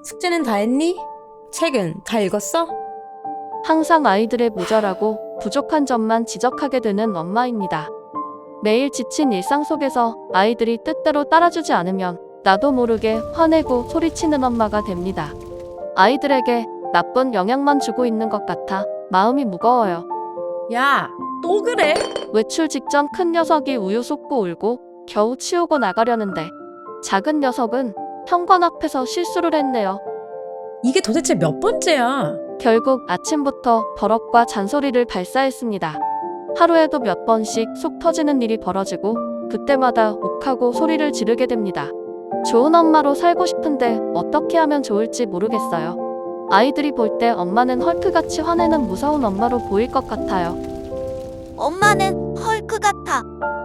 숙제는 다 했니? 책은 다 읽었어? 항상 아이들의 모자라고 부족한 점만 지적하게 되는 엄마입니다. 매일 지친 일상 속에서 아이들이 뜻대로 따라주지 않으면 나도 모르게 화내고 소리치는 엄마가 됩니다. 아이들에게 나쁜 영향만 주고 있는 것 같아 마음이 무거워요. 야, 또 그래? 외출 직전 큰 녀석이 우유 쏟고 울고 겨우 치우고 나가려는데 작은 녀석은 현관 앞에서 실수를 했네요. 이게 도대체 몇 번째야? 결국 아침부터 버럭과 잔소리를 발사했습니다. 하루에도 몇 번씩 속 터지는 일이 벌어지고 그때마다 욱하고 소리를 지르게 됩니다. 좋은 엄마로 살고 싶은데 어떻게 하면 좋을지 모르겠어요. 아이들이 볼 때 엄마는 헐크같이 화내는 무서운 엄마로 보일 것 같아요. 엄마는 헐크 같아.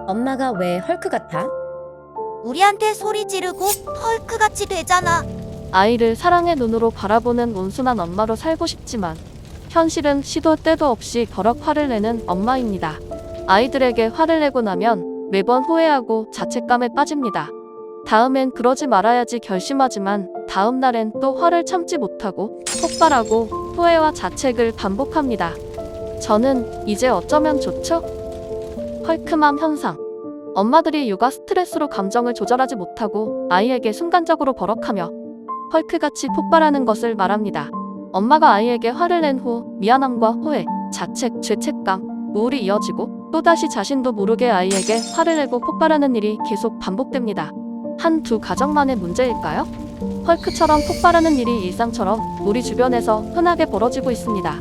엄마가 왜 헐크 같아? 우리한테 소리 지르고 헐크같이 되잖아. 아이를 사랑의 눈으로 바라보는 온순한 엄마로 살고 싶지만 현실은 시도 때도 없이 버럭 화를 내는 엄마입니다. 아이들에게 화를 내고 나면 매번 후회하고 자책감에 빠집니다. 다음엔 그러지 말아야지 결심하지만 다음 날엔 또 화를 참지 못하고 폭발하고 후회와 자책을 반복합니다. 저는 이제 어쩌면 좋죠? 헐크맘 현상. 엄마들이 육아 스트레스로 감정을 조절하지 못하고 아이에게 순간적으로 버럭하며 헐크같이 폭발하는 것을 말합니다. 엄마가 아이에게 화를 낸 후 미안함과 후회, 자책, 죄책감, 우울이 이어지고 또다시 자신도 모르게 아이에게 화를 내고 폭발하는 일이 계속 반복됩니다. 한두 가정만의 문제일까요? 헐크처럼 폭발하는 일이 일상처럼 우리 주변에서 흔하게 벌어지고 있습니다.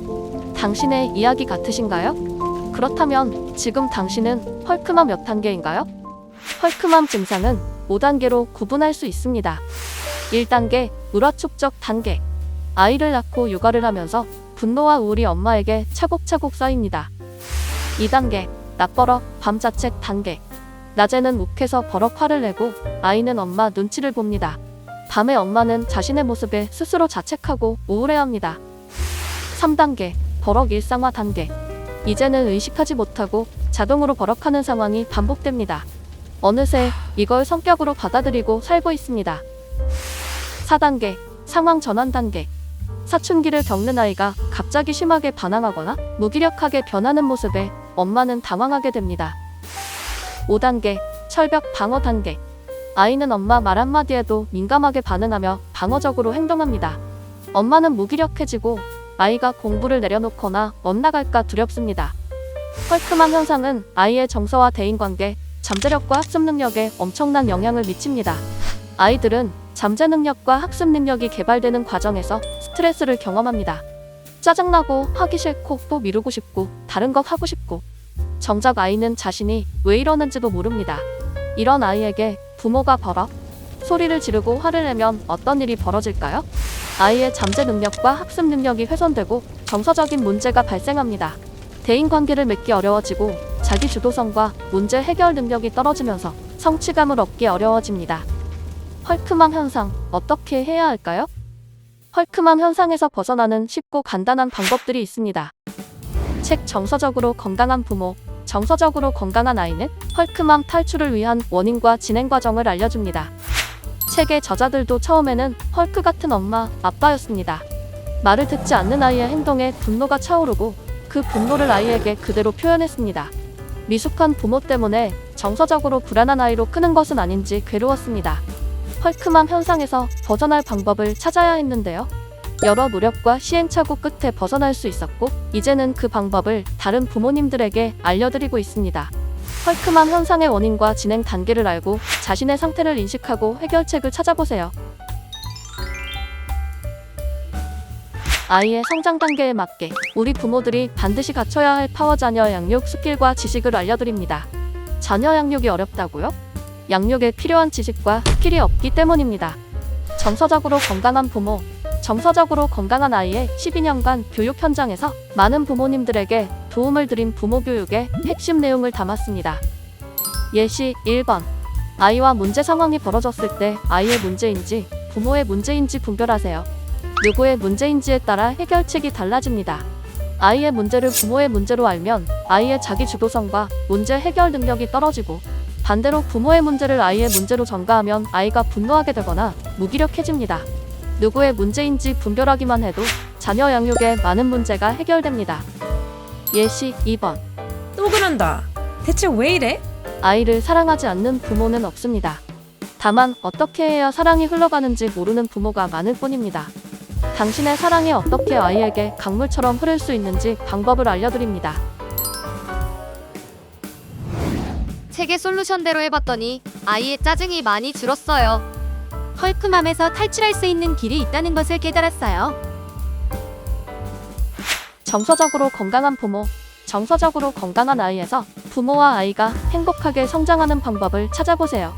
당신의 이야기 같으신가요? 그렇다면 지금 당신은 헐크맘 몇 단계인가요? 헐크맘 증상은 5단계로 구분할 수 있습니다. 1단계, 우라촉적 단계. 아이를 낳고 육아를 하면서 분노와 우울이 엄마에게 차곡차곡 쌓입니다. 2단계, 낮버럭 밤자책 단계. 낮에는 욱해서 버럭 화를 내고 아이는 엄마 눈치를 봅니다. 밤에 엄마는 자신의 모습에 스스로 자책하고 우울해합니다. 3단계, 버럭 일상화 단계. 이제는 의식하지 못하고 자동으로 버럭하는 상황이 반복됩니다. 어느새 이걸 성격으로 받아들이고 살고 있습니다. 4단계, 상황 전환 단계. 사춘기를 겪는 아이가 갑자기 심하게 반항하거나 무기력하게 변하는 모습에 엄마는 당황하게 됩니다. 5단계, 철벽 방어 단계. 아이는 엄마 말 한마디에도 민감하게 반응하며 방어적으로 행동합니다. 엄마는 무기력해지고 아이가 공부를 내려놓거나 엇나갈까 두렵습니다. 헐크맘 현상은 아이의 정서와 대인관계, 잠재력과 학습 능력에 엄청난 영향을 미칩니다. 아이들은 잠재 능력과 학습 능력이 개발되는 과정에서 스트레스를 경험합니다. 짜증나고 하기 싫고 또 미루고 싶고 다른 것 하고 싶고 정작 아이는 자신이 왜 이러는지도 모릅니다. 이런 아이에게 부모가 버럭 소리를 지르고 화를 내면 어떤 일이 벌어질까요? 아이의 잠재 능력과 학습 능력이 훼손되고 정서적인 문제가 발생합니다. 대인관계를 맺기 어려워지고 자기 주도성과 문제 해결 능력이 떨어지면서 성취감을 얻기 어려워집니다. 헐크맘 현상, 어떻게 해야 할까요? 헐크맘 현상에서 벗어나는 쉽고 간단한 방법들이 있습니다. 책 정서적으로 건강한 부모, 정서적으로 건강한 아이는 헐크맘 탈출을 위한 원인과 진행 과정을 알려줍니다. 책의 저자들도 처음에는 헐크 같은 엄마, 아빠였습니다. 말을 듣지 않는 아이의 행동에 분노가 차오르고 그 분노를 아이에게 그대로 표현했습니다. 미숙한 부모 때문에 정서적으로 불안한 아이로 크는 것은 아닌지 괴로웠습니다. 헐크맘 현상에서 벗어날 방법을 찾아야 했는데요. 여러 노력과 시행착오 끝에 벗어날 수 있었고 이제는 그 방법을 다른 부모님들에게 알려드리고 있습니다. 헐크맘 현상의 원인과 진행 단계를 알고 자신의 상태를 인식하고 해결책을 찾아보세요. 아이의 성장 단계에 맞게 우리 부모들이 반드시 갖춰야 할 파워 자녀 양육 스킬과 지식을 알려드립니다. 자녀 양육이 어렵다고요? 양육에 필요한 지식과 스킬이 없기 때문입니다. 정서적으로 건강한 부모, 정서적으로 건강한 아이의 12년간 교육 현장에서 많은 부모님들에게 도움을 드린 부모 교육의 핵심 내용을 담았습니다. 예시 1번. 아이와 문제 상황이 벌어졌을 때 아이의 문제인지 부모의 문제인지 분별하세요. 누구의 문제인지에 따라 해결책이 달라집니다. 아이의 문제를 부모의 문제로 알면 아이의 자기 주도성과 문제 해결 능력이 떨어지고 반대로 부모의 문제를 아이의 문제로 전가하면 아이가 분노하게 되거나 무기력해집니다. 누구의 문제인지 분별하기만 해도 자녀 양육에 많은 문제가 해결됩니다. 예시 2번. 또 그런다. 대체 왜 이래? 아이를 사랑하지 않는 부모는 없습니다. 다만 어떻게 해야 사랑이 흘러가는지 모르는 부모가 많을 뿐입니다. 당신의 사랑이 어떻게 아이에게 강물처럼 흐를 수 있는지 방법을 알려드립니다. 책의 솔루션대로 해봤더니 아이의 짜증이 많이 줄었어요. 헐크맘에서 탈출할 수 있는 길이 있다는 것을 깨달았어요. 정서적으로 건강한 부모, 정서적으로 건강한 아이에서 부모와 아이가 행복하게 성장하는 방법을 찾아보세요.